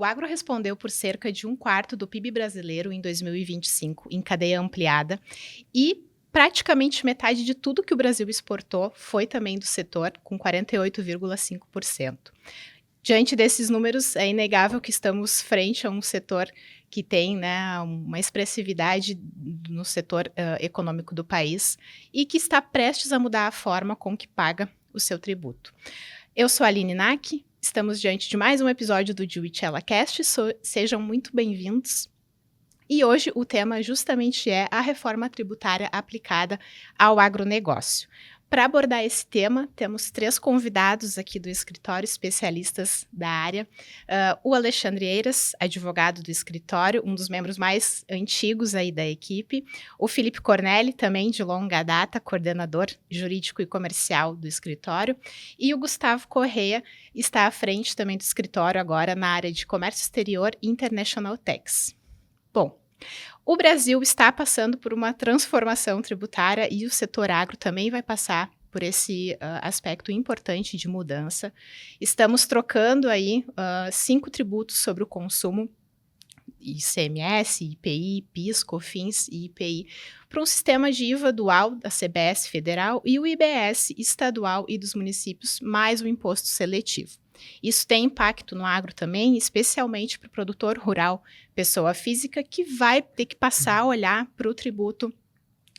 O agro respondeu por cerca de um quarto do PIB brasileiro em 2025, em cadeia ampliada, e praticamente metade de tudo que o Brasil exportou foi também do setor, com 48,5%. Diante desses números, é inegável que estamos frente a um setor que tem, né, uma expressividade no setor econômico do país e que está prestes a mudar a forma com que paga o seu tributo. Eu sou a Aline Nack, estamos diante de mais um episódio do Juicella Cast, sejam muito bem-vindos. E hoje o tema justamente é a reforma tributária aplicada ao agronegócio. Para abordar esse tema, temos 3 convidados aqui do escritório, especialistas da área. O Alexandre Eiras, advogado do escritório, um dos membros mais antigos aí da equipe. O Felipe Cornelli, também de longa data, coordenador jurídico e comercial do escritório. E o Gustavo Correia está à frente também do escritório agora na área de comércio exterior e international tax. Bom, o Brasil está passando por uma transformação tributária e o setor agro também vai passar por esse aspecto importante de mudança. Estamos trocando aí 5 tributos sobre o consumo, ICMS, IPI, PIS, COFINS e IPI, para um sistema de IVA dual da CBS federal e o IBS estadual e dos municípios, mais o imposto seletivo. Isso tem impacto no agro também, especialmente para o produtor rural, pessoa física, que vai ter que passar a olhar para o tributo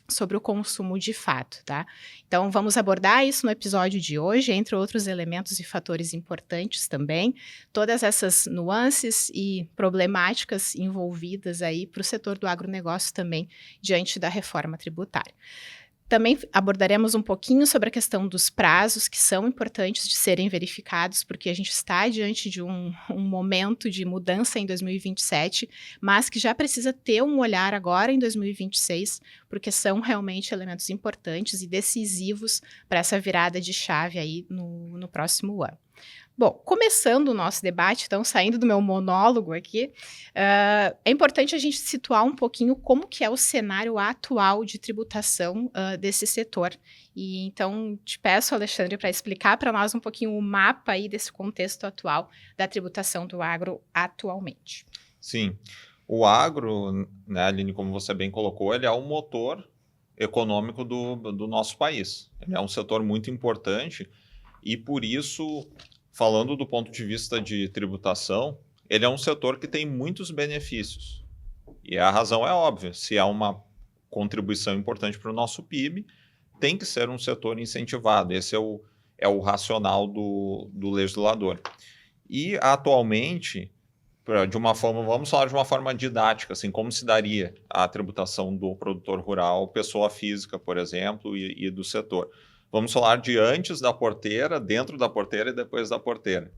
sobre o consumo de fato, tá? Então, vamos abordar isso no episódio de hoje, entre outros elementos e fatores importantes também, todas essas nuances e problemáticas envolvidas aí para o setor do agronegócio também, diante da reforma tributária. Também abordaremos um pouquinho sobre a questão dos prazos, que são importantes de serem verificados, porque a gente está diante de um momento de mudança em 2027, mas que já precisa ter um olhar agora em 2026, porque são realmente elementos importantes e decisivos para essa virada de chave aí no próximo ano. Bom, começando o nosso debate, então, saindo do meu monólogo aqui, é importante a gente situar um pouquinho como que é o cenário atual de tributação desse setor. E então, te peço, Alexandre, para explicar para nós um pouquinho o mapa aí desse contexto atual da tributação do agro atualmente. Sim, o agro, né, Aline, como você bem colocou, ele é o motor econômico do nosso país. Ele é um setor muito importante e, por isso, falando do ponto de vista de tributação, ele é um setor que tem muitos benefícios. E a razão é óbvia, se há uma contribuição importante para o nosso PIB, tem que ser um setor incentivado. Esse é o racional do legislador. E, atualmente, de uma forma, vamos falar de uma forma didática, assim, como se daria a tributação do produtor rural, pessoa física, por exemplo, e do setor. Vamos falar de antes da porteira, dentro da porteira e depois da porteira.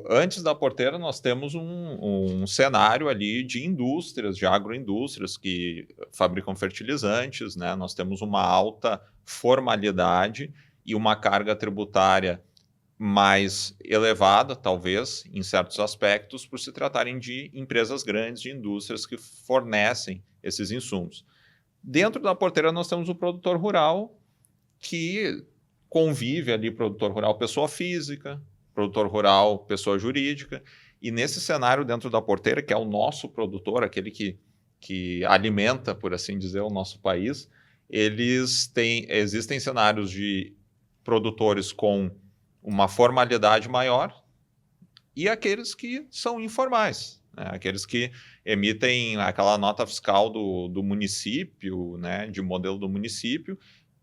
Antes da porteira, nós temos um cenário ali de indústrias, de agroindústrias que fabricam fertilizantes, né? Nós temos uma alta formalidade e uma carga tributária mais elevada, talvez, em certos aspectos, por se tratarem de empresas grandes, de indústrias que fornecem esses insumos. Dentro da porteira, nós temos o produtor rural, que convive ali, produtor rural, pessoa física, produtor rural, pessoa jurídica, e nesse cenário dentro da porteira, que é o nosso produtor, aquele que alimenta, por assim dizer, o nosso país, existem cenários de produtores com uma formalidade maior e aqueles que são informais, né? Aqueles que emitem aquela nota fiscal do município, né, de modelo do município.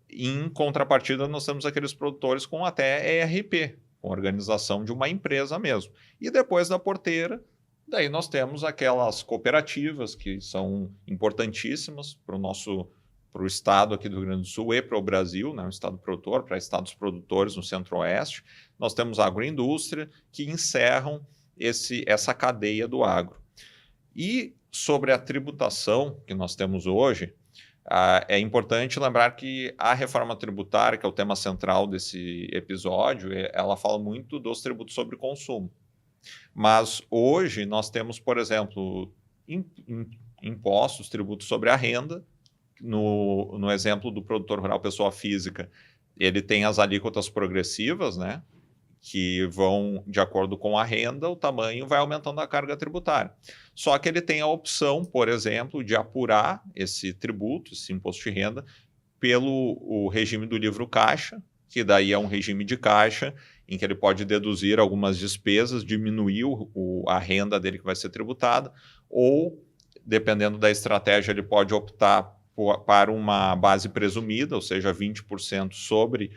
Em contrapartida, nós temos aqueles produtores com até ERP, com organização de uma empresa mesmo. E depois da porteira, daí nós temos aquelas cooperativas que são importantíssimas para o estado aqui do Rio Grande do Sul e para o Brasil, né, o estado produtor, para estados produtores no centro-oeste. Nós temos a agroindústria, que encerram essa cadeia do agro. E sobre a tributação que nós temos hoje, é importante lembrar que a reforma tributária, que é o tema central desse episódio, ela fala muito dos tributos sobre consumo. Mas hoje nós temos, por exemplo, impostos, tributos sobre a renda. No exemplo do produtor rural pessoa física, ele tem as alíquotas progressivas, né, que vão de acordo com a renda, o tamanho vai aumentando a carga tributária. Só que ele tem a opção, por exemplo, de apurar esse tributo, esse imposto de renda, pelo o regime do livro caixa, que daí é um regime de caixa, em que ele pode deduzir algumas despesas, diminuir a renda dele que vai ser tributada, ou, dependendo da estratégia, ele pode optar para uma base presumida, ou seja, 20% sobre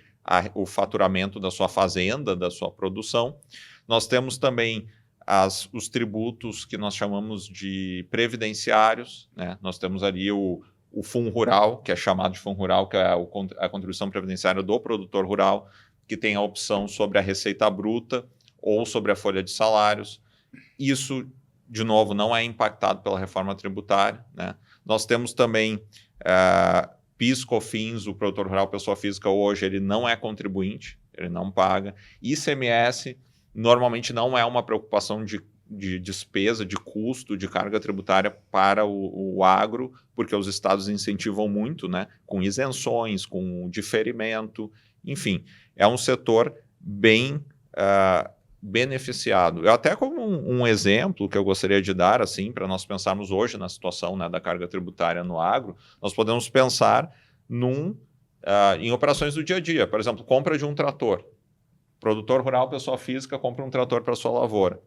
o faturamento da sua fazenda, da sua produção. Nós temos também os tributos que nós chamamos de previdenciários, né? Nós temos ali o Fundo Rural, que é chamado de Fundo Rural, que é a contribuição previdenciária do produtor rural, que tem a opção sobre a receita bruta ou sobre a folha de salários. Isso, de novo, não é impactado pela reforma tributária, né? Nós temos também PIS, COFINS, o produtor rural, pessoa física, hoje ele não é contribuinte, ele não paga. ICMS normalmente não é uma preocupação de despesa, de custo, de carga tributária para o agro, porque os estados incentivam muito, né, com isenções, com diferimento, enfim, é um setor bem beneficiado. Eu até como um exemplo que eu gostaria de dar, assim, para nós pensarmos hoje na situação, né, da carga tributária no agro, nós podemos pensar em operações do dia a dia. Por exemplo, compra de um trator. Produtor rural, pessoa física, compra um trator para sua lavoura.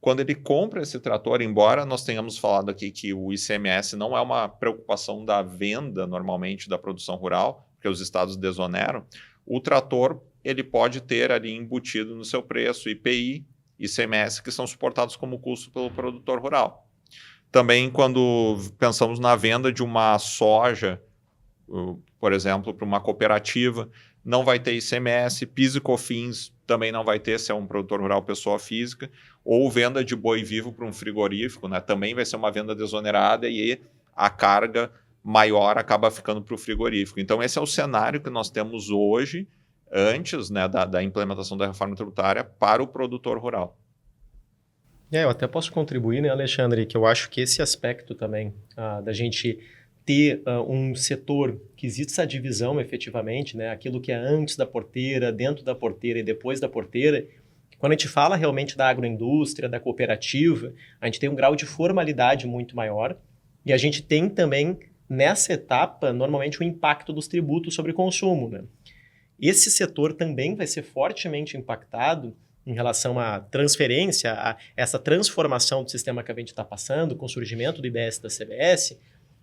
Quando ele compra esse trator, embora nós tenhamos falado aqui que o ICMS não é uma preocupação da venda, normalmente, da produção rural, porque os estados desoneram, o trator ele pode ter ali embutido no seu preço IPI, ICMS, que são suportados como custo pelo produtor rural. Também quando pensamos na venda de uma soja, por exemplo, para uma cooperativa, não vai ter ICMS, PIS e COFINS também não vai ter, se é um produtor rural pessoa física, ou venda de boi vivo para um frigorífico, né? Também vai ser uma venda desonerada e a carga maior acaba ficando para o frigorífico. Então esse é o cenário que nós temos hoje, antes, né, da implementação da reforma tributária para o produtor rural. Eu até posso contribuir, né, Alexandre, que eu acho que esse aspecto também da gente ter um setor que existe essa divisão efetivamente, né, aquilo que é antes da porteira, dentro da porteira e depois da porteira, quando a gente fala realmente da agroindústria, da cooperativa, a gente tem um grau de formalidade muito maior e a gente tem também, nessa etapa, normalmente o impacto dos tributos sobre consumo, né? Esse setor também vai ser fortemente impactado em relação à transferência, a essa transformação do sistema que a gente está passando, com o surgimento do IBS e da CBS,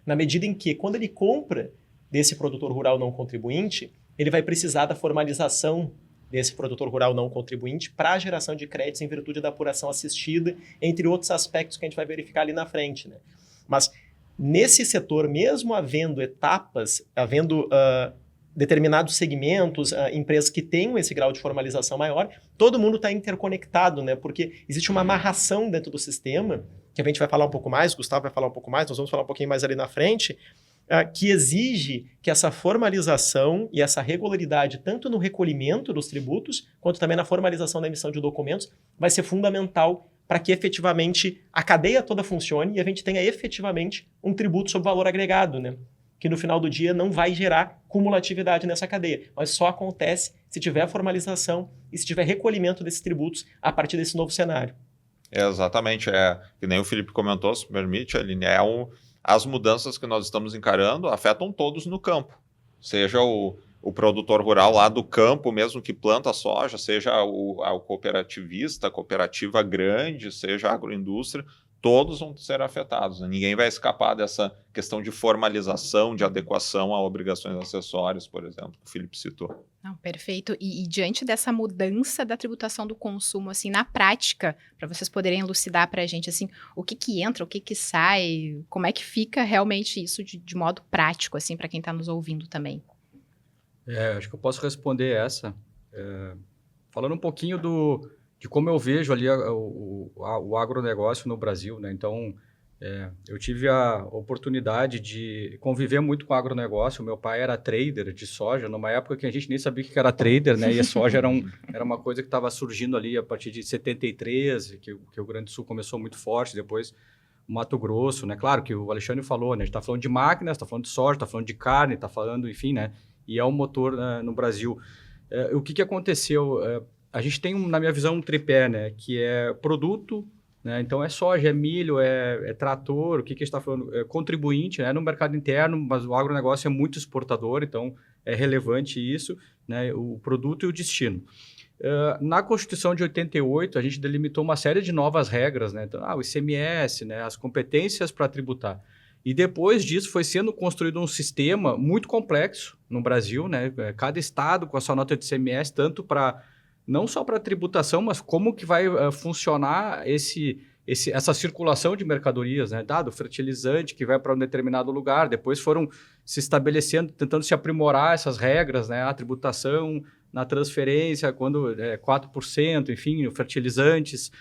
na medida em que, quando ele compra desse produtor rural não contribuinte, ele vai precisar da formalização desse produtor rural não contribuinte para a geração de créditos em virtude da apuração assistida, entre outros aspectos que a gente vai verificar ali na frente, né? Mas, nesse setor, mesmo havendo etapas, havendo determinados segmentos, empresas que tenham esse grau de formalização maior, todo mundo está interconectado, né? Porque existe uma amarração dentro do sistema, que a gente vai falar um pouco mais, o Gustavo vai falar um pouco mais, nós vamos falar um pouquinho mais ali na frente, que exige que essa formalização e essa regularidade, tanto no recolhimento dos tributos, quanto também na formalização da emissão de documentos, vai ser fundamental para que efetivamente a cadeia toda funcione e a gente tenha efetivamente um tributo sobre valor agregado, né? Que no final do dia não vai gerar cumulatividade nessa cadeia, mas só acontece se tiver formalização e se tiver recolhimento desses tributos a partir desse novo cenário. Exatamente, que nem o Felipe comentou, se permite, Aline, as mudanças que nós estamos encarando afetam todos no campo, seja o produtor rural lá do campo mesmo que planta soja, seja o cooperativista, a cooperativa grande, seja a agroindústria, todos vão ser afetados, né? Ninguém vai escapar dessa questão de formalização, de adequação a obrigações acessórias, por exemplo, que o Felipe citou. Não, perfeito. E diante dessa mudança da tributação do consumo, assim, na prática, para vocês poderem elucidar para a gente, assim, o que entra, o que sai, como é que fica realmente isso de modo prático, assim, para quem está nos ouvindo também? Acho que eu posso responder essa, falando um pouquinho de como eu vejo ali o agronegócio no Brasil, né? Então, eu tive a oportunidade de conviver muito com o agronegócio. O meu pai era trader de soja, numa época que a gente nem sabia o que era trader, né? E a soja era uma coisa que estava surgindo ali a partir de 73, que o Rio Grande do Sul começou muito forte, depois o Mato Grosso, né? Claro que o Alexandre falou, né? A gente está falando de máquinas, está falando de soja, está falando de carne, está falando, enfim, né? E é um motor no Brasil. O que aconteceu? a gente tem, na minha visão, um tripé, né? Que é produto, né? Então, é soja, é milho, é trator, o que a gente está falando? É contribuinte, né? No mercado interno, mas o agronegócio é muito exportador, então é relevante isso, né? O produto e o destino. Na Constituição de 88, a gente delimitou uma série de novas regras, né? Então, o ICMS, né? As competências para tributar. E depois disso foi sendo construído um sistema muito complexo no Brasil, né? Cada estado com a sua nota de ICMS, tanto para não só para tributação, mas como que vai funcionar essa circulação de mercadorias, né? Dado fertilizante que vai para um determinado lugar, depois foram se estabelecendo, tentando se aprimorar essas regras, né? A tributação na transferência, quando 4%, enfim, fertilizantes,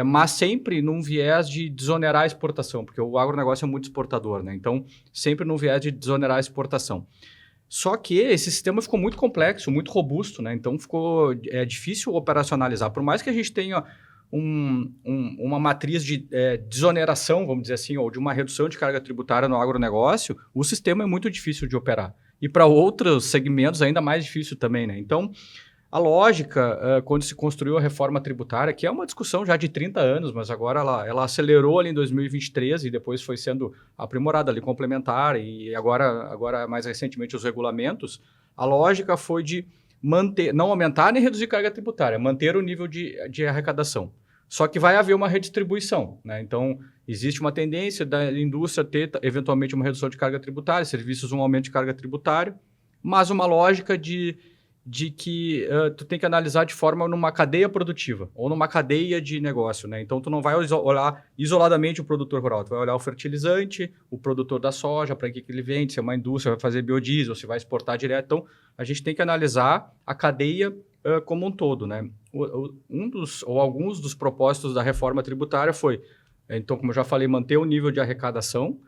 mas sempre num viés de desonerar a exportação, porque o agronegócio é muito exportador, né? Então, sempre num viés de desonerar a exportação. Só que esse sistema ficou muito complexo, muito robusto, né? Então ficou difícil operacionalizar. Por mais que a gente tenha uma matriz de desoneração, vamos dizer assim, ou de uma redução de carga tributária no agronegócio, o sistema é muito difícil de operar. E para outros segmentos ainda mais difícil também, né? Então, a lógica, quando se construiu a reforma tributária, que é uma discussão já de 30 anos, mas agora ela acelerou ali em 2023 e depois foi sendo aprimorada ali, complementar, e agora mais recentemente os regulamentos, a lógica foi de manter, não aumentar nem reduzir carga tributária, manter o nível de arrecadação. Só que vai haver uma redistribuição, né? Então, existe uma tendência da indústria ter eventualmente uma redução de carga tributária, serviços um aumento de carga tributária, mas uma lógica de que tu tem que analisar de forma numa cadeia produtiva ou numa cadeia de negócio, né? Então, tu não vai olhar isoladamente o produtor rural, tu vai olhar o fertilizante, o produtor da soja, para que ele vende, se é uma indústria, vai fazer biodiesel, se vai exportar direto. Então, a gente tem que analisar a cadeia como um todo, né? Alguns dos propósitos da reforma tributária foi, então, como eu já falei, manter o nível de arrecadação,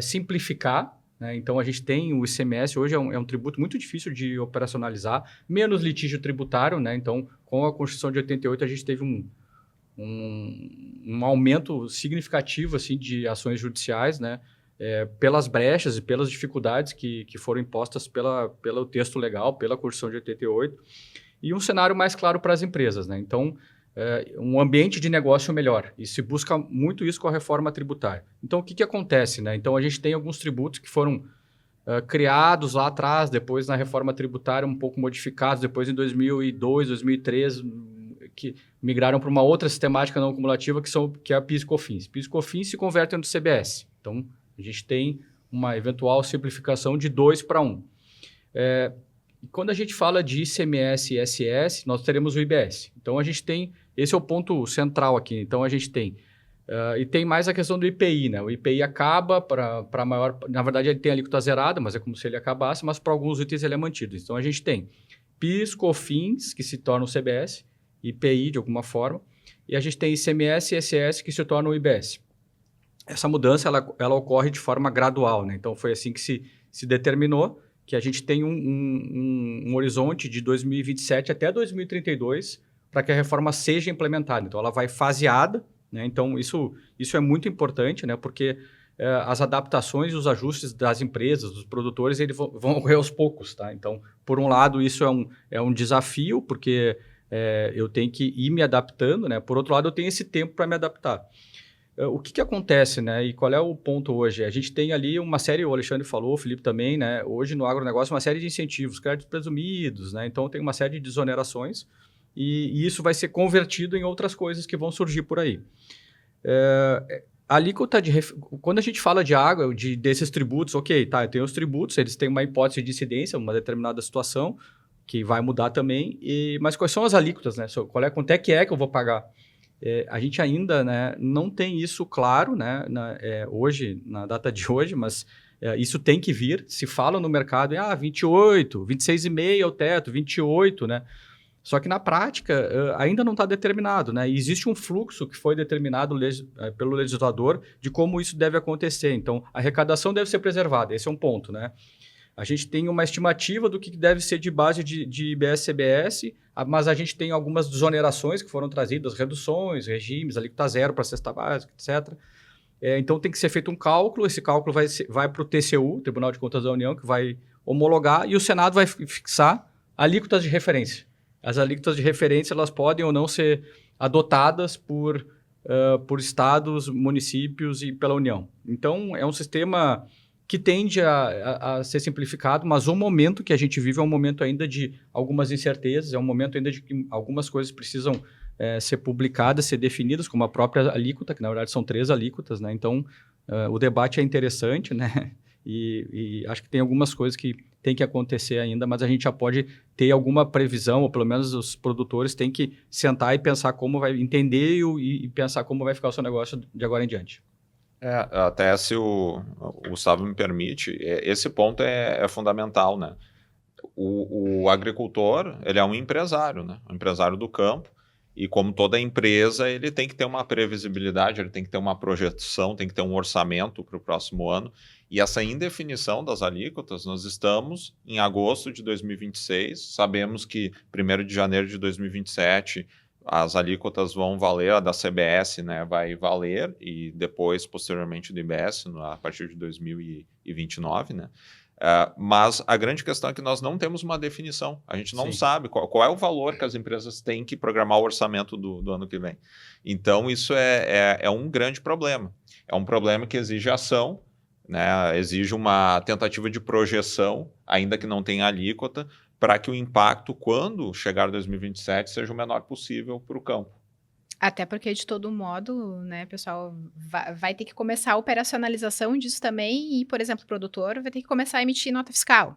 simplificar, né? Então, a gente tem o ICMS, hoje é um tributo muito difícil de operacionalizar, menos litígio tributário, né? Então, com a Constituição de 88, a gente teve um aumento significativo assim, de ações judiciais, né? Pelas brechas e pelas dificuldades que foram impostas pelo texto legal, pela Constituição de 88, e um cenário mais claro para as empresas, né? Então, um ambiente de negócio melhor. E se busca muito isso com a reforma tributária. Então, o que acontece, né? Então, a gente tem alguns tributos que foram criados lá atrás, depois na reforma tributária um pouco modificados, depois em 2002, 2003, que migraram para uma outra sistemática não cumulativa, que é a PIS e COFINS. PIS e COFINS se convertem no CBS. Então, a gente tem uma eventual simplificação de 2 para 1. Quando a gente fala de ICMS e ISS, nós teremos o IBS. Então, a gente tem... Esse é o ponto central aqui. Então, a gente tem... e tem mais a questão do IPI, né? O IPI acaba para maior... Na verdade, ele tem a alíquota zerada, mas é como se ele acabasse, mas para alguns itens ele é mantido. Então, a gente tem PIS, COFINS, que se torna o CBS, IPI, de alguma forma, e a gente tem ICMS e ISS, que se torna o IBS. Essa mudança, ela ocorre de forma gradual, né? Então, foi assim que se determinou, que a gente tem um horizonte de 2027 até 2032 para que a reforma seja implementada. Então, ela vai faseada, né? Então, isso é muito importante, né? Porque as adaptações e os ajustes das empresas, dos produtores, eles vão ocorrer aos poucos, tá? Então, por um lado, isso é um desafio, porque eu tenho que ir me adaptando, né? Por outro lado, eu tenho esse tempo para me adaptar. O que acontece, né? E qual é o ponto hoje? A gente tem ali uma série, o Alexandre falou, o Felipe também, né? Hoje no agronegócio, uma série de incentivos, créditos presumidos, né? Então, tem uma série de desonerações e isso vai ser convertido em outras coisas que vão surgir por aí. Quando a gente fala de água, desses tributos, ok, tá, eu tenho os tributos, eles têm uma hipótese de incidência, uma determinada situação, que vai mudar também, mas quais são as alíquotas, né? Quanto é que eu vou pagar? A gente ainda, né, não tem isso claro, né, hoje, na data de hoje, mas isso tem que vir. Se fala no mercado em 28, 26,5 é o teto, 28, né? Só que na prática ainda não está determinado, né? E existe um fluxo que foi determinado pelo legislador de como isso deve acontecer. Então, a arrecadação deve ser preservada, esse é um ponto, né? A gente tem uma estimativa do que deve ser de base de IBS-CBS, mas a gente tem algumas desonerações que foram trazidas, reduções, regimes, alíquota zero para a cesta básica, etc. Então, tem que ser feito um cálculo, esse cálculo vai para o TCU, Tribunal de Contas da União, que vai homologar, e o Senado vai fixar alíquotas de referência. as alíquotas de referência elas podem ou não ser adotadas por estados, municípios e pela União. Então, é um sistema que tende a ser simplificado, mas o momento que a gente vive é um momento ainda de algumas incertezas, é um momento ainda de que algumas coisas precisam ser publicadas, ser definidas, como a própria alíquota, que na verdade são 3 alíquotas, né? Então, o debate é interessante, né? E acho que tem algumas coisas que tem que acontecer ainda, mas a gente já pode ter alguma previsão, ou pelo menos os produtores têm que sentar e pensar como vai, entender e pensar como vai ficar o seu negócio de agora em diante. Até se o Gustavo me permite, esse ponto é fundamental, né? O agricultor, ele é um empresário, né? Um empresário do campo, e como toda empresa, ele tem que ter uma previsibilidade, ele tem que ter uma projeção, tem que ter um orçamento para o próximo ano, e essa indefinição das alíquotas, nós estamos em agosto de 2026, sabemos que 1º de janeiro de 2027 as alíquotas vão valer, a da CBS, né, vai valer, e depois, posteriormente, do IBS, a partir de 2029, né? Mas a grande questão é que nós não temos uma definição. A gente não sabe qual é o valor que as empresas têm que programar o orçamento do ano que vem. Então, isso é um grande problema. É um problema que exige ação, né? Exige uma tentativa de projeção, ainda que não tenha alíquota, para que o impacto, quando chegar 2027, seja o menor possível para o campo. Até porque, de todo modo, né, pessoal, vai ter que começar a operacionalização disso também e, por exemplo, o produtor vai ter que começar a emitir nota fiscal.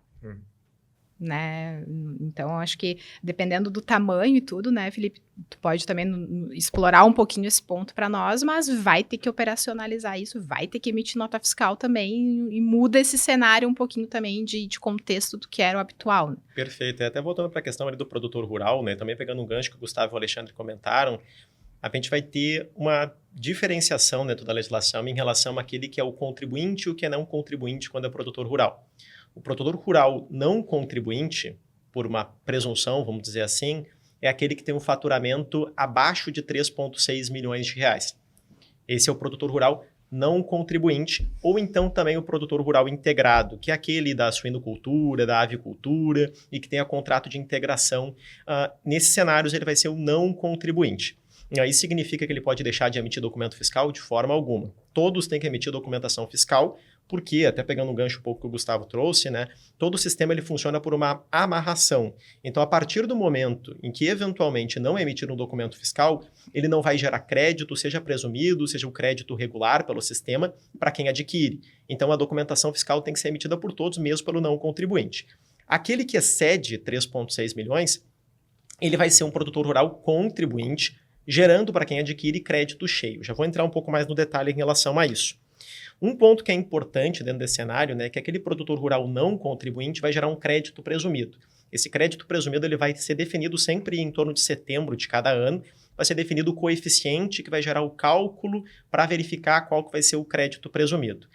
Né? Então, acho que dependendo do tamanho e tudo, né, Felipe, tu pode também explorar um pouquinho esse ponto para nós, mas vai ter que operacionalizar isso, vai ter que emitir nota fiscal também e muda esse cenário um pouquinho também de contexto do que era o habitual. Né? Perfeito. E até voltando para a questão ali do produtor rural, né, também pegando um gancho que o Gustavo e o Alexandre comentaram, a gente vai ter uma diferenciação dentro da legislação em relação àquele que é o contribuinte e o que é não contribuinte quando é produtor rural. O produtor rural não contribuinte, por uma presunção, vamos dizer assim, é aquele que tem um faturamento abaixo de 3,6 milhões de reais. Esse é o produtor rural não contribuinte, ou então também o produtor rural integrado, que é aquele da suinocultura, da avicultura e que tem a contrato de integração. Nesses cenários, ele vai ser o não contribuinte. Isso significa que ele pode deixar de emitir documento fiscal de forma alguma. Todos têm que emitir documentação fiscal, porque, até pegando um gancho um pouco que o Gustavo trouxe, né, todo o sistema ele funciona por uma amarração. Então, a partir do momento em que, eventualmente, não emitir um documento fiscal, ele não vai gerar crédito, seja presumido, seja o crédito regular pelo sistema, para quem adquire. Então, a documentação fiscal tem que ser emitida por todos, mesmo pelo não contribuinte. Aquele que excede 3,6 milhões, ele vai ser um produtor rural contribuinte, gerando para quem adquire crédito cheio. Já vou entrar um pouco mais no detalhe em relação a isso. Um ponto que é importante dentro desse cenário, né, é que aquele produtor rural não contribuinte vai gerar um crédito presumido. Esse crédito presumido ele vai ser definido sempre em torno de setembro de cada ano, vai ser definido o coeficiente que vai gerar o cálculo para verificar qual que vai ser o crédito presumido.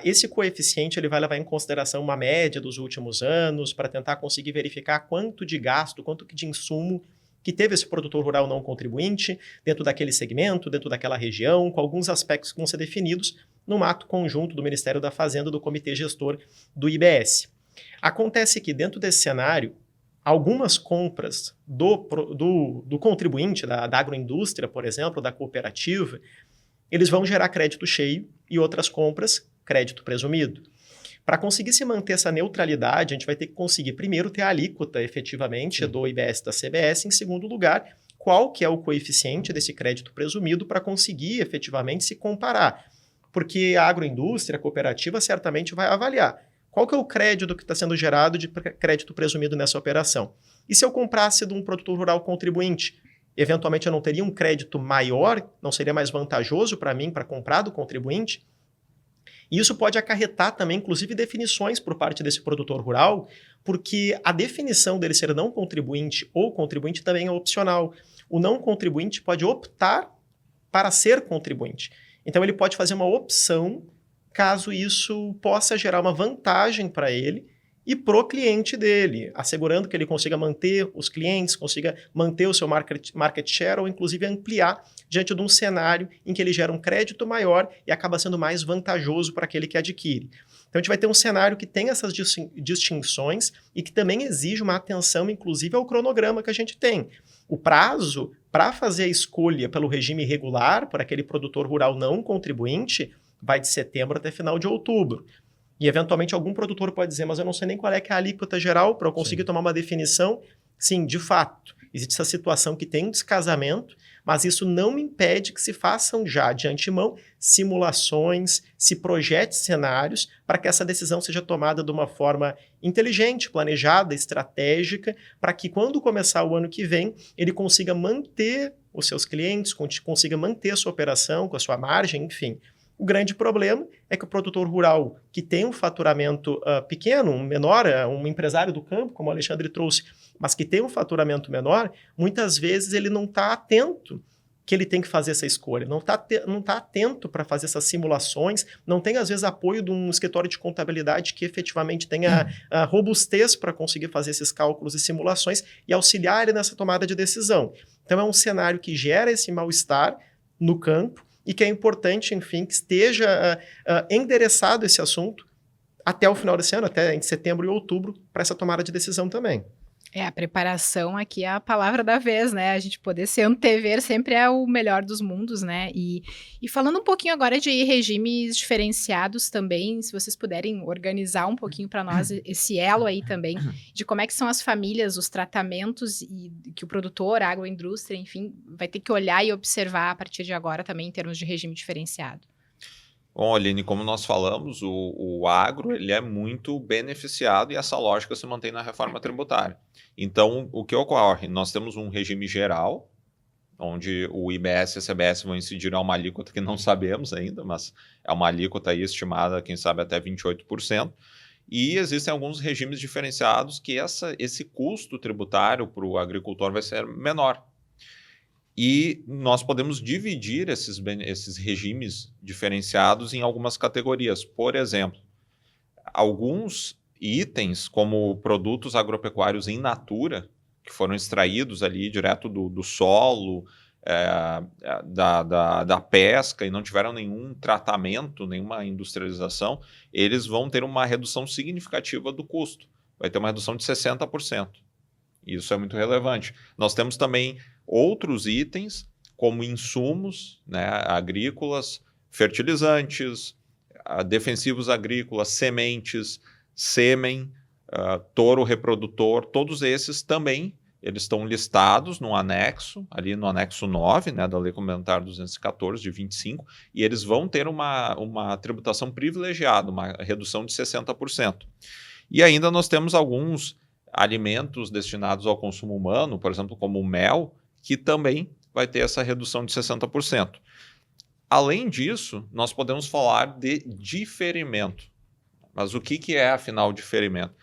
Esse coeficiente ele vai levar em consideração uma média dos últimos anos para tentar conseguir verificar quanto de gasto, quanto de insumo que teve esse produtor rural não contribuinte dentro daquele segmento, dentro daquela região, com alguns aspectos que vão ser definidos no ato conjunto do Ministério da Fazenda do Comitê Gestor do IBS. Acontece que dentro desse cenário, algumas compras do contribuinte, da agroindústria, por exemplo, da cooperativa, eles vão gerar crédito cheio e outras compras, crédito presumido. Para conseguir se manter essa neutralidade, a gente vai ter que conseguir, primeiro, ter a alíquota, efetivamente, do IBS e da CBS. Em segundo lugar, qual que é o coeficiente desse crédito presumido para conseguir, efetivamente, se comparar. Porque a agroindústria, a cooperativa, certamente vai avaliar qual que é o crédito que está sendo gerado de crédito presumido nessa operação. E se eu comprasse de um produtor rural contribuinte? Eventualmente, eu não teria um crédito maior? Não seria mais vantajoso para mim para comprar do contribuinte? E isso pode acarretar também, inclusive, definições por parte desse produtor rural, porque a definição dele ser não contribuinte ou contribuinte também é opcional. O não contribuinte pode optar para ser contribuinte. Então, ele pode fazer uma opção caso isso possa gerar uma vantagem para ele e para o cliente dele, assegurando que ele consiga manter os clientes, consiga manter o seu market share ou, inclusive, ampliar diante de um cenário em que ele gera um crédito maior e acaba sendo mais vantajoso para aquele que adquire. Então, a gente vai ter um cenário que tem essas distinções e que também exige uma atenção, inclusive, ao cronograma que a gente tem. O prazo para fazer a escolha pelo regime regular, por aquele produtor rural não contribuinte, vai de setembro até final de outubro. E, eventualmente, algum produtor pode dizer, mas eu não sei nem qual é que é a alíquota geral para eu conseguir tomar uma definição. Sim, de fato, existe essa situação que tem um descasamento, mas isso não impede que se façam já, de antemão, simulações, se projete cenários para que essa decisão seja tomada de uma forma inteligente, planejada, estratégica, para que quando começar o ano que vem, ele consiga manter os seus clientes, consiga manter a sua operação com a sua margem, enfim. O grande problema é que o produtor rural que tem um faturamento pequeno, um menor, um empresário do campo, como o Alexandre trouxe, mas que tem um faturamento menor, muitas vezes ele não está atento que ele tem que fazer essa escolha, não tá atento para fazer essas simulações, não tem, às vezes, apoio de um escritório de contabilidade que efetivamente tenha a robustez para conseguir fazer esses cálculos e simulações e auxiliar ele nessa tomada de decisão. Então, é um cenário que gera esse mal-estar no campo e que é importante, enfim, que esteja endereçado esse assunto até o final desse ano, até em setembro e outubro, para essa tomada de decisão também. A preparação aqui é a palavra da vez, né? A gente poder se antever sempre é o melhor dos mundos, né? E falando um pouquinho agora de regimes diferenciados também, se vocês puderem organizar um pouquinho para nós esse elo aí também, de como é que são as famílias, os tratamentos e que o produtor, a agroindústria, enfim, vai ter que olhar e observar a partir de agora também em termos de regime diferenciado. Bom, Aline, como nós falamos, o agro ele é muito beneficiado e essa lógica se mantém na reforma tributária. Então, o que ocorre? Nós temos um regime geral, onde o IBS e a CBS vão incidir a uma alíquota que não sabemos ainda, mas é uma alíquota aí estimada, quem sabe, até 28%. E existem alguns regimes diferenciados que esse custo tributário para o agricultor vai ser menor. E nós podemos dividir esses regimes diferenciados em algumas categorias. Por exemplo, alguns itens, como produtos agropecuários in natura, que foram extraídos ali direto do solo, da pesca e não tiveram nenhum tratamento, nenhuma industrialização, eles vão ter uma redução significativa do custo. Vai ter uma redução de 60%. Isso é muito relevante. Nós temos também outros itens, como insumos, né, agrícolas, fertilizantes, defensivos agrícolas, sementes, sêmen, touro reprodutor, todos esses também, eles estão listados no anexo, ali no anexo 9, né, da Lei Complementar 214, de 25, e eles vão ter uma tributação privilegiada, uma redução de 60%. E ainda nós temos alguns alimentos destinados ao consumo humano, por exemplo, como o mel, que também vai ter essa redução de 60%. Além disso, nós podemos falar de diferimento. Mas o que é, afinal, diferimento?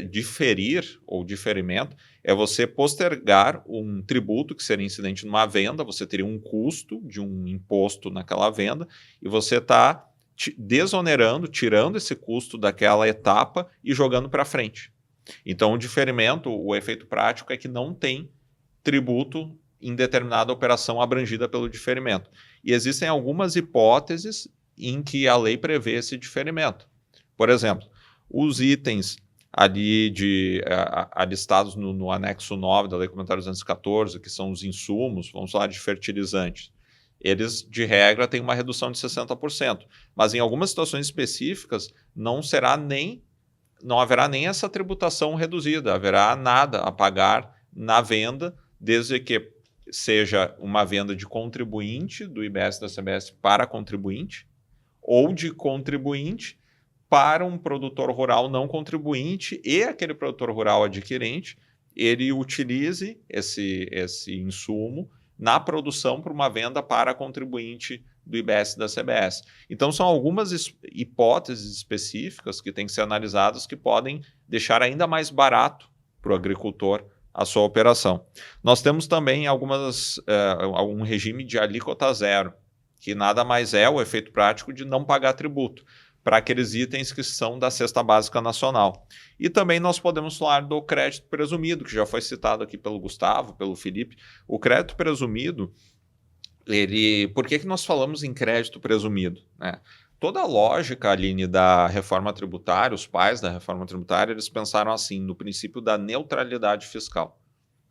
Diferir ou diferimento é você postergar um tributo que seria incidente numa venda, você teria um custo de um imposto naquela venda e você está desonerando, tirando esse custo daquela etapa e jogando para frente. Então, o diferimento, o efeito prático é que não tem tributo em determinada operação abrangida pelo diferimento. E existem algumas hipóteses em que a lei prevê esse diferimento. Por exemplo, os itens ali alistados no anexo 9 da Lei Complementar 214, que são os insumos, vamos falar de fertilizantes, eles, de regra, têm uma redução de 60%. Mas em algumas situações específicas, não haverá nem essa tributação reduzida, haverá nada a pagar na venda, desde que seja uma venda de contribuinte do IBS da CBS para contribuinte, ou de contribuinte para um produtor rural não contribuinte e aquele produtor rural adquirente, ele utilize esse insumo na produção para uma venda para contribuinte do IBS da CBS. Então, são algumas hipóteses específicas que têm que ser analisadas que podem deixar ainda mais barato para o agricultor a sua operação. Nós temos também algum regime de alíquota zero, que nada mais é o efeito prático de não pagar tributo para aqueles itens que são da cesta básica nacional. E também nós podemos falar do crédito presumido, que já foi citado aqui pelo Gustavo, pelo Felipe. O crédito presumido, por que nós falamos em crédito presumido, né? Toda a lógica, Aline, da reforma tributária, os pais da reforma tributária, eles pensaram assim, no princípio da neutralidade fiscal.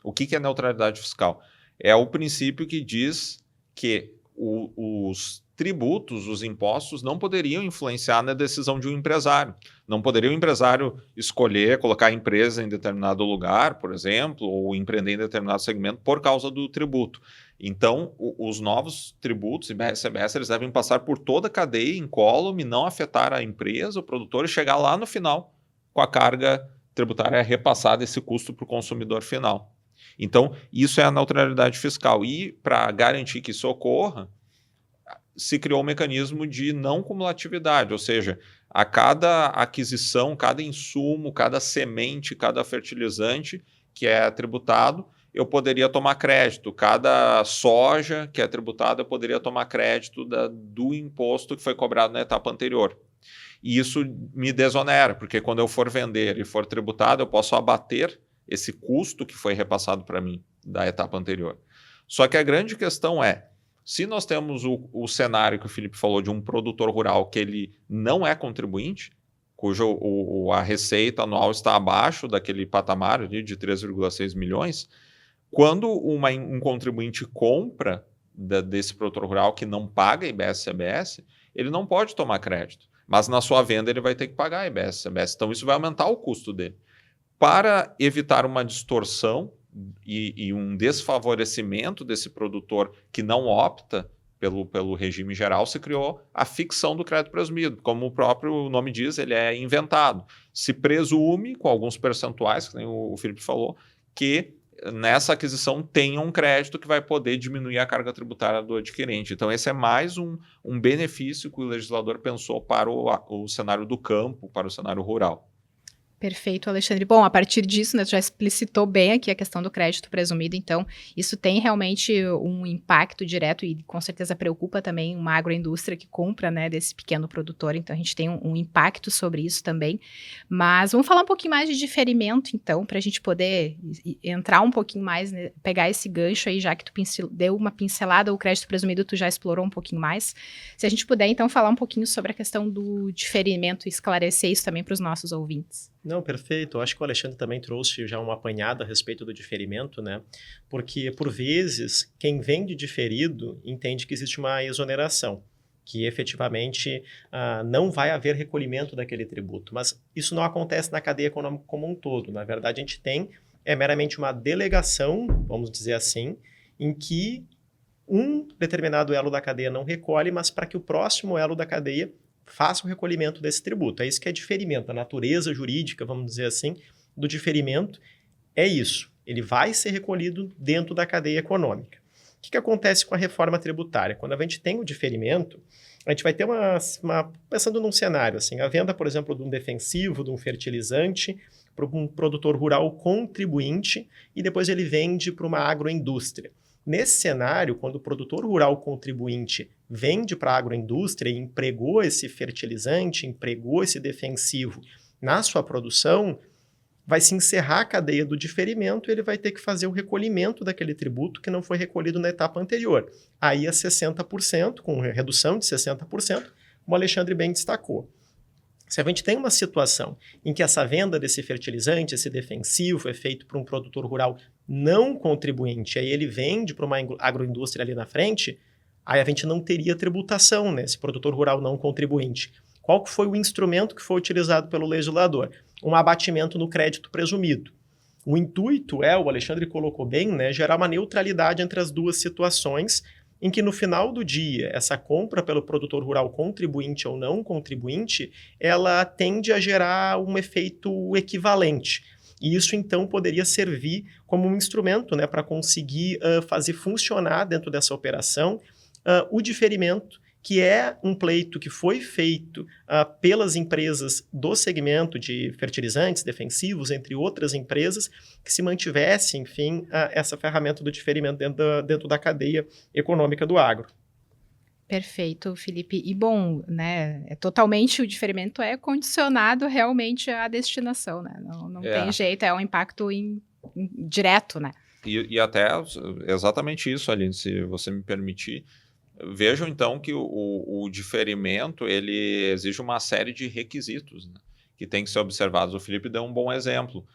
O que é neutralidade fiscal? É o princípio que diz que os tributos, os impostos, não poderiam influenciar na decisão de um empresário. Não poderia o empresário escolher colocar a empresa em determinado lugar, por exemplo, ou empreender em determinado segmento por causa do tributo. Então, os novos tributos, IBS, CBS, eles devem passar por toda a cadeia incólume, não afetar a empresa, o produtor, e chegar lá no final com a carga tributária repassada, esse custo para o consumidor final. Então, isso é a neutralidade fiscal. E, para garantir que isso ocorra, se criou um mecanismo de não cumulatividade, ou seja, a cada aquisição, cada insumo, cada semente, cada fertilizante que é tributado, eu poderia tomar crédito. Cada soja que é tributada, eu poderia tomar crédito do imposto que foi cobrado na etapa anterior. E isso me desonera, porque quando eu for vender e for tributado, eu posso abater esse custo que foi repassado para mim da etapa anterior. Só que a grande questão é, se nós temos o cenário que o Felipe falou de um produtor rural que ele não é contribuinte, cujo a receita anual está abaixo daquele patamar ali de 3,6 milhões, quando um contribuinte compra desse produtor rural que não paga IBS-CBS, ele não pode tomar crédito, mas na sua venda ele vai ter que pagar IBS-CBS, então isso vai aumentar o custo dele. Para evitar uma distorção e um desfavorecimento desse produtor que não opta pelo regime geral, se criou a ficção do crédito presumido. Como o próprio nome diz, ele é inventado. Se presume, com alguns percentuais, que nem o Felipe falou, que nessa aquisição tenha um crédito que vai poder diminuir a carga tributária do adquirente. Então, esse é mais um benefício que o legislador pensou para o cenário do campo, para o cenário rural. Perfeito, Alexandre. Bom, a partir disso, né, tu já explicitou bem aqui a questão do crédito presumido, então isso tem realmente um impacto direto e com certeza preocupa também uma agroindústria que compra, né, desse pequeno produtor, então a gente tem um impacto sobre isso também. Mas vamos falar um pouquinho mais de diferimento, então, para a gente poder entrar um pouquinho mais, né, pegar esse gancho aí, já que tu deu uma pincelada, o crédito presumido tu já explorou um pouquinho mais. Se a gente puder, então, falar um pouquinho sobre a questão do diferimento e esclarecer isso também para os nossos ouvintes. Não, perfeito. Eu acho que o Alexandre também trouxe já uma apanhada a respeito do diferimento, né? Porque, por vezes, quem vende diferido entende que existe uma exoneração, que efetivamente não vai haver recolhimento daquele tributo. Mas isso não acontece na cadeia econômica como um todo. Na verdade, a gente tem meramente uma delegação, vamos dizer assim, em que um determinado elo da cadeia não recolhe, mas para que o próximo elo da cadeia faça o recolhimento desse tributo. É isso que é diferimento. A natureza jurídica, vamos dizer assim, do diferimento é isso. Ele vai ser recolhido dentro da cadeia econômica. O que acontece com a reforma tributária? Quando a gente tem o diferimento, a gente vai ter pensando num cenário, assim, a venda, por exemplo, de um defensivo, de um fertilizante, para um produtor rural contribuinte, e depois ele vende para uma agroindústria. Nesse cenário, quando o produtor rural contribuinte vende para a agroindústria e empregou esse fertilizante, empregou esse defensivo na sua produção, vai se encerrar a cadeia do diferimento e ele vai ter que fazer o recolhimento daquele tributo que não foi recolhido na etapa anterior. Aí a 60%, com redução de 60%, como o Alexandre bem destacou. Se a gente tem uma situação em que essa venda desse fertilizante, esse defensivo, é feito para um produtor rural não contribuinte, aí ele vende para uma agroindústria ali na frente, aí a gente não teria tributação, né? Esse produtor rural não contribuinte. Qual que foi o instrumento que foi utilizado pelo legislador? Um abatimento no crédito presumido. O intuito o Alexandre colocou bem, né, gerar uma neutralidade entre as duas situações, em que no final do dia, essa compra pelo produtor rural contribuinte ou não contribuinte, ela tende a gerar um efeito equivalente. E isso, então, poderia servir como um instrumento, né, para conseguir fazer funcionar dentro dessa operação o diferimento, que é um pleito que foi feito pelas empresas do segmento de fertilizantes, defensivos, entre outras empresas, que se mantivesse, enfim, essa ferramenta do diferimento dentro da cadeia econômica do agro. Perfeito, Felipe. E bom, né, totalmente o diferimento é condicionado realmente à destinação, né? Não tem jeito, é um impacto direto, né? E até exatamente isso, Aline, se você me permitir, Vejam, então, que o diferimento ele exige uma série de requisitos, né, que tem que ser observados. O Felipe deu um bom exemplo.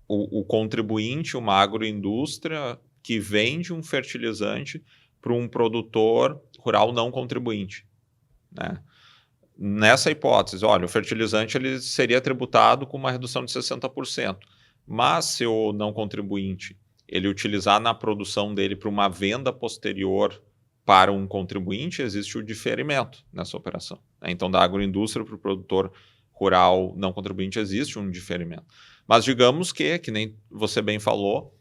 O contribuinte, uma agroindústria que vende um fertilizante para um produtor rural não contribuinte, né? Nessa hipótese, olha, o fertilizante ele seria tributado com uma redução de 60%, mas se o não contribuinte ele utilizar na produção dele para uma venda posterior para um contribuinte, existe o diferimento nessa operação, né? Então, da agroindústria para o produtor rural não contribuinte existe um diferimento. Mas digamos que nem você bem falou,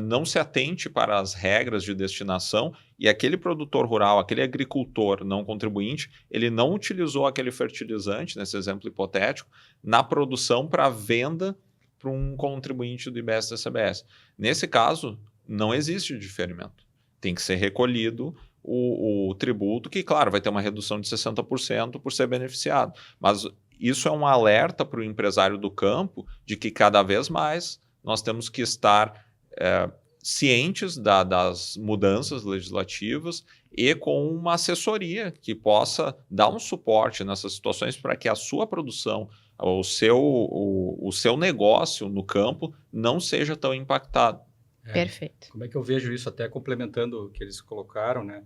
não se atente para as regras de destinação e aquele produtor rural, aquele agricultor não contribuinte, ele não utilizou aquele fertilizante, nesse exemplo hipotético, na produção para venda para um contribuinte do IBS-TCBS. Nesse caso, não existe diferimento. Tem que ser recolhido o tributo, que, claro, vai ter uma redução de 60% por ser beneficiado. Mas isso é um alerta para o empresário do campo de que cada vez mais nós temos que estar cientes das mudanças legislativas e com uma assessoria que possa dar um suporte nessas situações para que a sua produção, o seu negócio no campo não seja tão impactado. Perfeito. Como é que eu vejo isso, até complementando o que eles colocaram, né?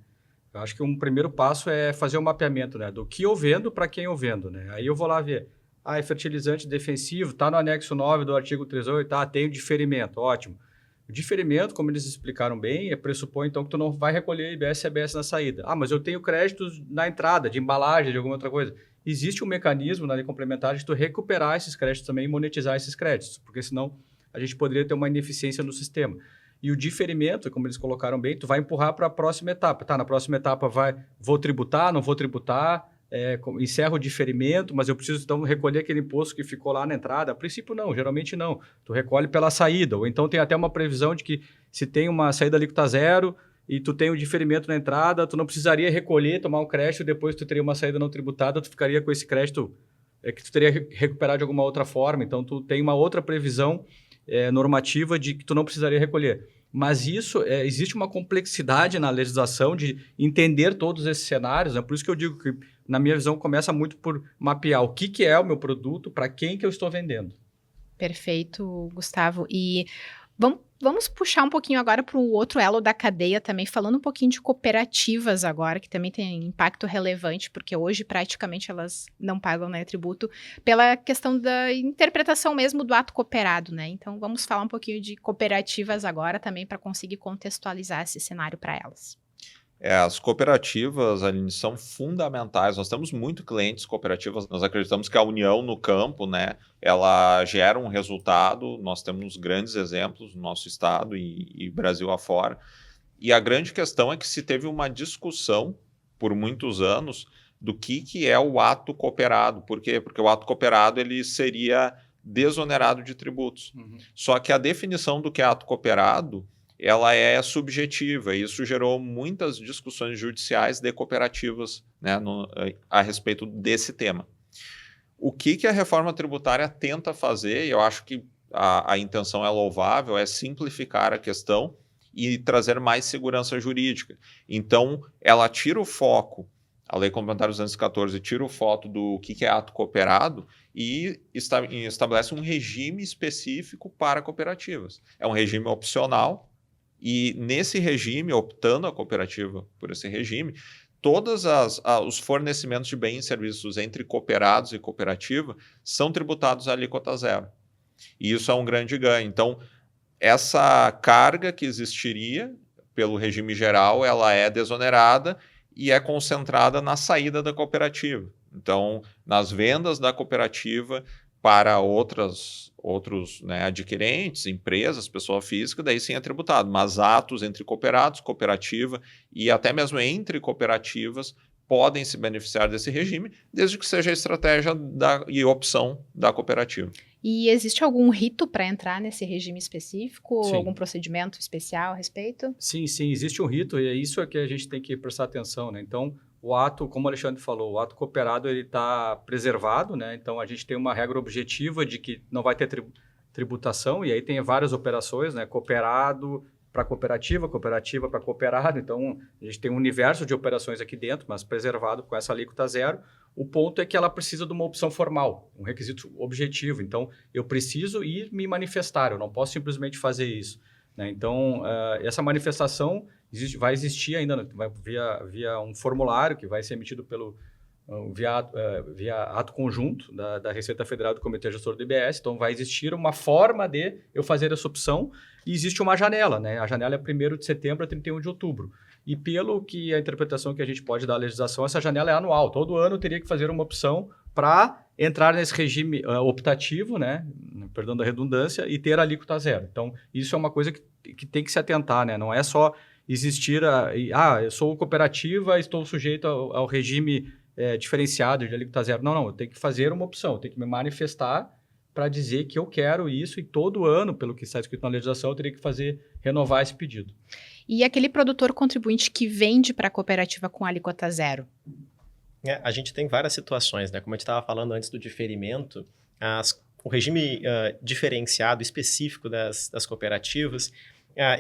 Eu acho que um primeiro passo é fazer o mapeamento, né, do que eu vendo para quem eu vendo, né? Aí eu vou lá ver, é fertilizante defensivo, está no anexo 9 do artigo 38, tem o diferimento, ótimo. O diferimento, como eles explicaram bem, pressupõe então que tu não vai recolher IBS e CBS na saída. Mas eu tenho créditos na entrada, de embalagem, de alguma outra coisa. Existe um mecanismo na lei complementar de tu recuperar esses créditos também e monetizar esses créditos, porque senão a gente poderia ter uma ineficiência no sistema. E o diferimento, como eles colocaram bem, tu vai empurrar para a próxima etapa. Na próxima etapa vou tributar, não vou tributar, encerro o diferimento, mas eu preciso então recolher aquele imposto que ficou lá na entrada. A princípio não, geralmente não. Tu recolhe pela saída, ou então tem até uma previsão de que se tem uma saída alíquota zero e tu tem um diferimento na entrada, tu não precisaria recolher, tomar um crédito, depois tu teria uma saída não tributada, tu ficaria com esse crédito que tu teria recuperado de alguma outra forma. Então tu tem uma outra previsão normativa de que tu não precisaria recolher. Mas isso, existe uma complexidade na legislação de entender todos esses cenários, né? Por isso que eu digo que, na minha visão, começa muito por mapear o que é o meu produto, para quem que eu estou vendendo. Perfeito, Gustavo. E vamos puxar um pouquinho agora para o outro elo da cadeia também, falando um pouquinho de cooperativas agora, que também tem impacto relevante, porque hoje praticamente elas não pagam, né, tributo, pela questão da interpretação mesmo do ato cooperado, né? Então vamos falar um pouquinho de cooperativas agora também para conseguir contextualizar esse cenário para elas. As cooperativas, Aline, são fundamentais. Nós temos muito clientes cooperativas. Nós acreditamos que a união no campo, né, ela gera um resultado. Nós temos grandes exemplos no nosso estado e Brasil afora. E a grande questão é que se teve uma discussão por muitos anos do que é o ato cooperado. Por quê? Porque o ato cooperado ele seria desonerado de tributos. Só que a definição do que é ato cooperado ela é subjetiva, e isso gerou muitas discussões judiciais de cooperativas, né, a respeito desse tema. O que a reforma tributária tenta fazer, e eu acho que a intenção é louvável, é simplificar a questão e trazer mais segurança jurídica. Então, ela tira o foco, a Lei Complementar 214 tira o foco do que é ato cooperado e estabelece um regime específico para cooperativas. É um regime opcional, e nesse regime, optando a cooperativa por esse regime, todos os fornecimentos de bens e serviços entre cooperados e cooperativa são tributados à alíquota zero. E isso é um grande ganho. Então, essa carga que existiria pelo regime geral, ela é desonerada e é concentrada na saída da cooperativa. Então, nas vendas da cooperativa para outros, né, adquirentes, empresas, pessoa física, daí sim é tributado. Mas atos entre cooperados, cooperativa e até mesmo entre cooperativas podem se beneficiar desse regime, desde que seja a estratégia e opção da cooperativa. E existe algum rito para entrar nesse regime específico? Sim. Ou algum procedimento especial a respeito? Sim, existe um rito e é isso que a gente tem que prestar atenção, né? Então, o ato, como o Alexandre falou, o ato cooperado ele está preservado, né? Então, a gente tem uma regra objetiva de que não vai ter tributação e aí tem várias operações, né? Cooperado, para cooperativa para cooperado. Então, a gente tem um universo de operações aqui dentro, mas preservado com essa alíquota zero. O ponto é que ela precisa de uma opção formal, um requisito objetivo. Então, eu preciso ir me manifestar, eu não posso simplesmente fazer isso, né? Então, essa manifestação vai existir ainda via um formulário que vai ser emitido via ato conjunto da Receita Federal e do Comitê Gestor do IBS. Então, vai existir uma forma de eu fazer essa opção e existe uma janela, né? A janela é 1º de setembro a 31 de outubro. E pelo que a interpretação que a gente pode dar à legislação, essa janela é anual. Todo ano eu teria que fazer uma opção para entrar nesse regime optativo, né? Perdão da redundância, e ter a alíquota zero. Então, isso é uma coisa que tem que se atentar, né? Não é só existir eu sou cooperativa, estou sujeito ao regime diferenciado de alíquota zero. Não, eu tenho que fazer uma opção, eu tenho que me manifestar para dizer que eu quero isso, e todo ano, pelo que está escrito na legislação, eu teria que renovar esse pedido. E aquele produtor contribuinte que vende para a cooperativa com alíquota zero? A gente tem várias situações, né? Como a gente estava falando antes do diferimento, o regime diferenciado específico das cooperativas,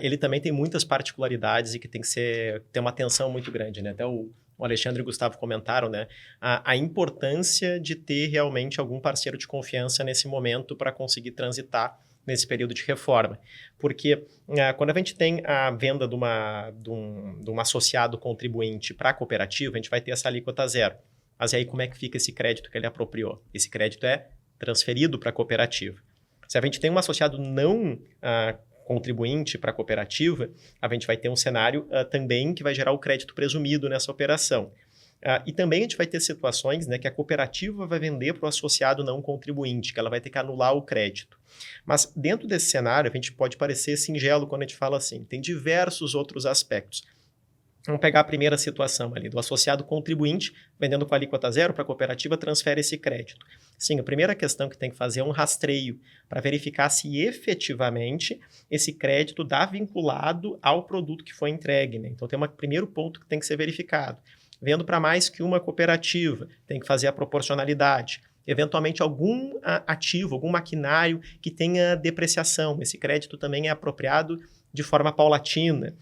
ele também tem muitas particularidades e que tem que ter uma atenção muito grande, né? Até o Alexandre e o Gustavo comentaram, né? A importância de ter realmente algum parceiro de confiança nesse momento para conseguir transitar nesse período de reforma. Porque quando a gente tem a venda de um associado contribuinte para a cooperativa, a gente vai ter essa alíquota zero. Mas aí como é que fica esse crédito que ele apropriou? Esse crédito é transferido para a cooperativa. Se a gente tem um associado não contribuinte para a cooperativa, a gente vai ter um cenário também que vai gerar o crédito presumido nessa operação. E também a gente vai ter situações, né, que a cooperativa vai vender para o associado não contribuinte, que ela vai ter que anular o crédito. Mas dentro desse cenário, a gente pode parecer singelo quando a gente fala assim, tem diversos outros aspectos. Vamos pegar a primeira situação ali, do associado contribuinte vendendo com alíquota zero para a cooperativa, transfere esse crédito. Sim, a primeira questão que tem que fazer é um rastreio para verificar se efetivamente esse crédito está vinculado ao produto que foi entregue, né? Então tem um primeiro ponto que tem que ser verificado. Vendo para mais que uma cooperativa, tem que fazer a proporcionalidade. Eventualmente, algum ativo, algum maquinário que tenha depreciação. Esse crédito também é apropriado de forma paulatina.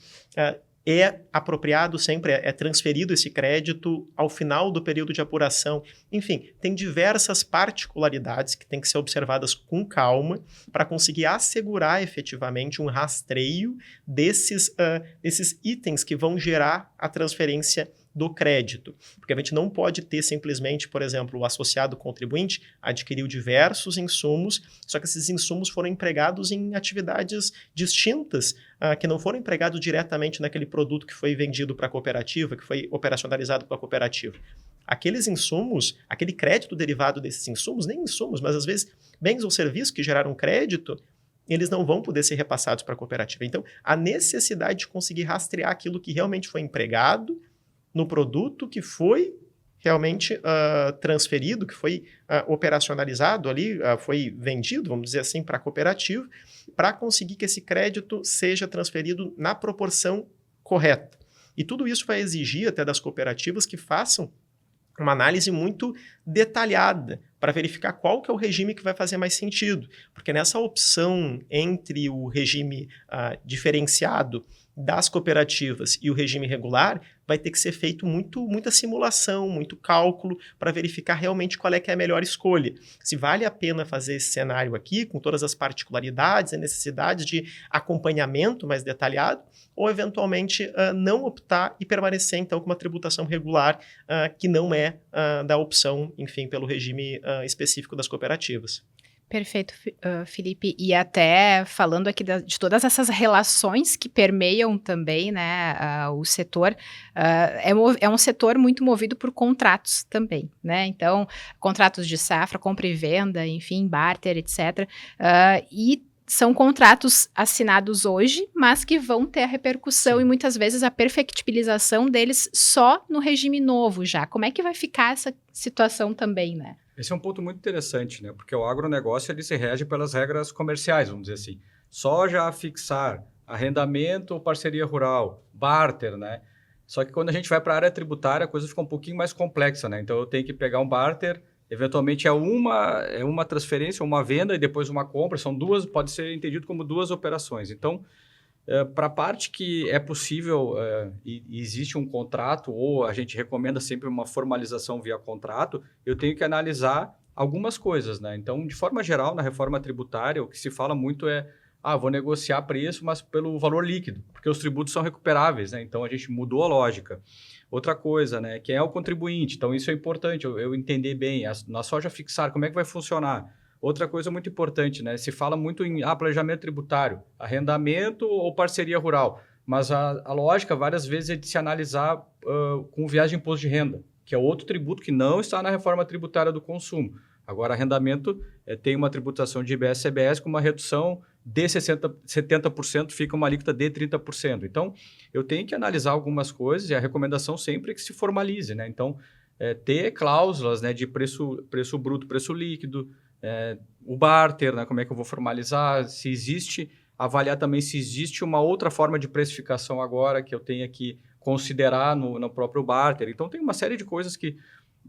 É apropriado sempre, é transferido esse crédito ao final do período de apuração. Enfim, tem diversas particularidades que têm que ser observadas com calma para conseguir assegurar efetivamente um rastreio desses itens que vão gerar a transferência do crédito. Porque a gente não pode ter simplesmente, por exemplo, o associado contribuinte adquiriu diversos insumos, só que esses insumos foram empregados em atividades distintas, que não foram empregados diretamente naquele produto que foi vendido para a cooperativa, que foi operacionalizado pela cooperativa. Aqueles insumos, aquele crédito derivado desses insumos, nem insumos, mas às vezes bens ou serviços que geraram crédito, eles não vão poder ser repassados para a cooperativa. Então, a necessidade de conseguir rastrear aquilo que realmente foi empregado no produto que foi realmente transferido, que foi operacionalizado ali, foi vendido, vamos dizer assim, para a cooperativa, para conseguir que esse crédito seja transferido na proporção correta. E tudo isso vai exigir até das cooperativas que façam uma análise muito detalhada para verificar qual que é o regime que vai fazer mais sentido. Porque nessa opção entre o regime diferenciado das cooperativas e o regime regular, vai ter que ser feito muita simulação, muito cálculo para verificar realmente qual é que é a melhor escolha. Se vale a pena fazer esse cenário aqui, com todas as particularidades e necessidades de acompanhamento mais detalhado, ou eventualmente não optar e permanecer então com uma tributação regular que não é da opção, enfim, pelo regime específico das cooperativas. Perfeito, Felipe. E até falando aqui de todas essas relações que permeiam também, né, o setor, é um setor muito movido por contratos também, né? Então, contratos de safra, compra e venda, enfim, barter, etc. E são contratos assinados hoje, mas que vão ter a repercussão e muitas vezes a perfectibilização deles só no regime novo já. Como é que vai ficar essa situação também, né? Esse é um ponto muito interessante, né? Porque o agronegócio ele se rege pelas regras comerciais, vamos dizer assim. Só já fixar arrendamento ou parceria rural, barter, né? Só que quando a gente vai para a área tributária, a coisa fica um pouquinho mais complexa, né? Então eu tenho que pegar um barter, eventualmente é uma transferência, uma venda e depois uma compra. São duas, pode ser entendido como duas operações. Então, Para a parte que é possível e existe um contrato, ou a gente recomenda sempre uma formalização via contrato, eu tenho que analisar algumas coisas, né? Então, de forma geral, na reforma tributária, o que se fala muito é vou negociar preço, mas pelo valor líquido, porque os tributos são recuperáveis, né? Então, a gente mudou a lógica. Outra coisa, né? Quem é o contribuinte? Então, isso é importante, eu entender bem. Na soja fixar, como é que vai funcionar? Outra coisa muito importante, né? Se fala muito em planejamento tributário, arrendamento ou parceria rural, mas a lógica, várias vezes, é de se analisar com viés de imposto de renda, que é outro tributo que não está na reforma tributária do consumo. Agora, arrendamento tem uma tributação de IBS-CBS com uma redução de 70%, fica uma alíquota de 30%. Então, eu tenho que analisar algumas coisas e a recomendação sempre é que se formalize, né? Então, ter cláusulas, né, de preço bruto, preço líquido, o barter, né, como é que eu vou formalizar, se existe, avaliar também se existe uma outra forma de precificação agora que eu tenha que considerar no próprio barter. Então, tem uma série de coisas que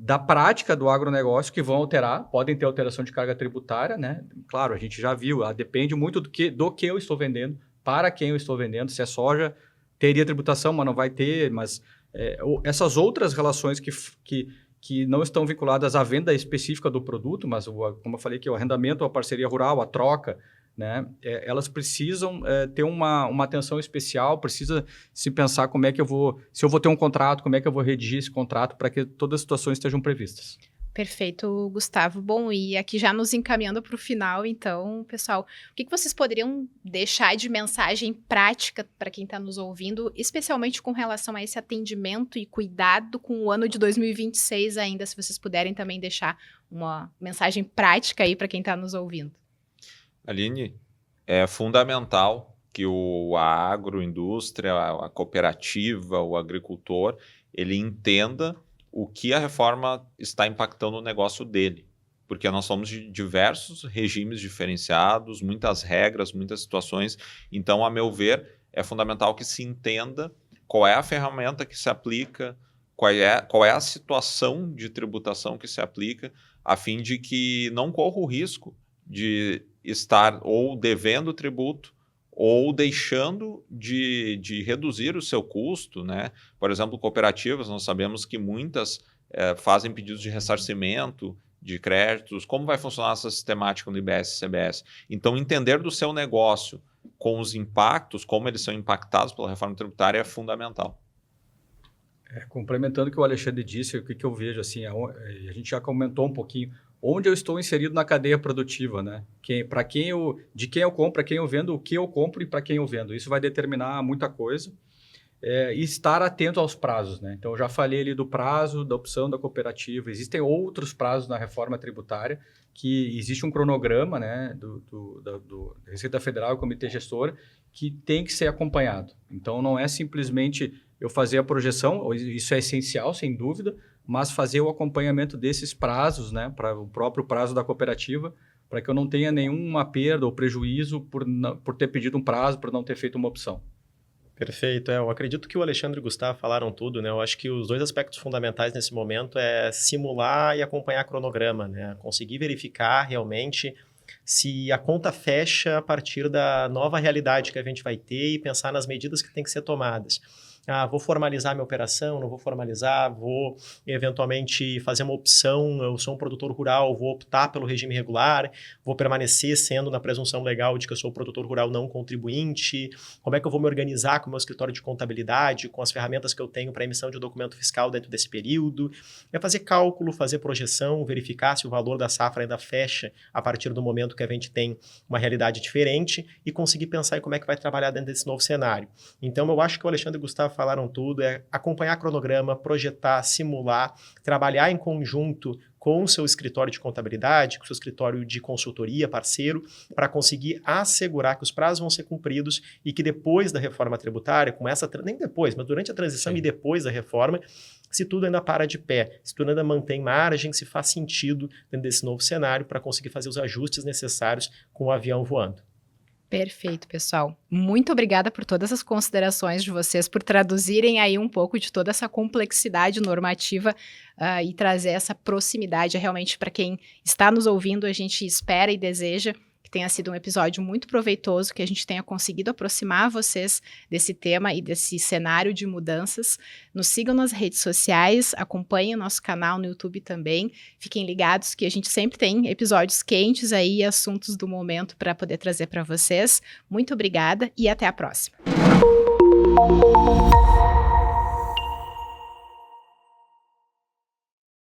da prática do agronegócio que vão alterar, podem ter alteração de carga tributária, né? Claro, a gente já viu, depende muito do que eu estou vendendo, para quem eu estou vendendo. Se é soja, teria tributação, mas não vai ter. Mas essas outras relações que não estão vinculadas à venda específica do produto, mas, como eu falei aqui, o arrendamento, a parceria rural, a troca, né? Elas precisam ter uma atenção especial, precisa se pensar como é que se eu vou ter um contrato, como é que eu vou redigir esse contrato para que todas as situações estejam previstas. Perfeito, Gustavo. Bom, e aqui já nos encaminhando para o final, então, pessoal, o que vocês poderiam deixar de mensagem prática para quem está nos ouvindo, especialmente com relação a esse atendimento e cuidado com o ano de 2026 ainda, se vocês puderem também deixar uma mensagem prática aí para quem está nos ouvindo. Aline, é fundamental que a agroindústria, a cooperativa, o agricultor, ele entenda o que a reforma está impactando no negócio dele. Porque nós somos de diversos regimes diferenciados, muitas regras, muitas situações. Então, a meu ver, é fundamental que se entenda qual é a ferramenta que se aplica, qual é a situação de tributação que se aplica, a fim de que não corra o risco de estar ou devendo tributo ou deixando de reduzir o seu custo, né? Por exemplo, cooperativas, nós sabemos que muitas fazem pedidos de ressarcimento, de créditos. Como vai funcionar essa sistemática no IBS-CBS? Então, entender do seu negócio com os impactos, como eles são impactados pela reforma tributária, é fundamental. Complementando o que o Alexandre disse, o que eu vejo, assim, a gente já comentou um pouquinho, onde eu estou inserido na cadeia produtiva, né? De quem eu compro, para quem eu vendo, o que eu compro e para quem eu vendo. Isso vai determinar muita coisa. E estar atento aos prazos, né? Então, eu já falei ali do prazo, da opção da cooperativa. Existem outros prazos na reforma tributária, que existe um cronograma, né, do Receita Federal e Comitê Gestor, que tem que ser acompanhado. Então, não é simplesmente eu fazer a projeção, isso é essencial, sem dúvida, mas fazer o acompanhamento desses prazos, né, para o próprio prazo da cooperativa, para que eu não tenha nenhuma perda ou prejuízo por ter pedido um prazo, por não ter feito uma opção. Perfeito. Eu acredito que o Alexandre e o Gustavo falaram tudo, né? Eu acho que os dois aspectos fundamentais nesse momento é simular e acompanhar cronograma, né? Conseguir verificar realmente se a conta fecha a partir da nova realidade que a gente vai ter e pensar nas medidas que têm que ser tomadas. Vou formalizar minha operação, não vou formalizar, vou eventualmente fazer uma opção, eu sou um produtor rural, vou optar pelo regime regular, vou permanecer sendo na presunção legal de que eu sou um produtor rural não contribuinte, como é que eu vou me organizar com o meu escritório de contabilidade, com as ferramentas que eu tenho para emissão de documento fiscal dentro desse período, é fazer cálculo, fazer projeção, verificar se o valor da safra ainda fecha a partir do momento que a gente tem uma realidade diferente e conseguir pensar em como é que vai trabalhar dentro desse novo cenário. Então, eu acho que o Alexandre e o Gustavo falaram tudo, é acompanhar cronograma, projetar, simular, trabalhar em conjunto com o seu escritório de contabilidade, com o seu escritório de consultoria, parceiro, para conseguir assegurar que os prazos vão ser cumpridos e que depois da reforma tributária, nem depois, mas durante a transição e depois da reforma, se tudo ainda para de pé, se tudo ainda mantém margem, se faz sentido dentro desse novo cenário para conseguir fazer os ajustes necessários com o avião voando. Perfeito, pessoal. Muito obrigada por todas as considerações de vocês, por traduzirem aí um pouco de toda essa complexidade normativa e trazer essa proximidade realmente para quem está nos ouvindo. A gente espera e deseja que tenha sido um episódio muito proveitoso, que a gente tenha conseguido aproximar vocês desse tema e desse cenário de mudanças. Nos sigam nas redes sociais, acompanhem o nosso canal no YouTube também. Fiquem ligados que a gente sempre tem episódios quentes aí, assuntos do momento para poder trazer para vocês. Muito obrigada e até a próxima.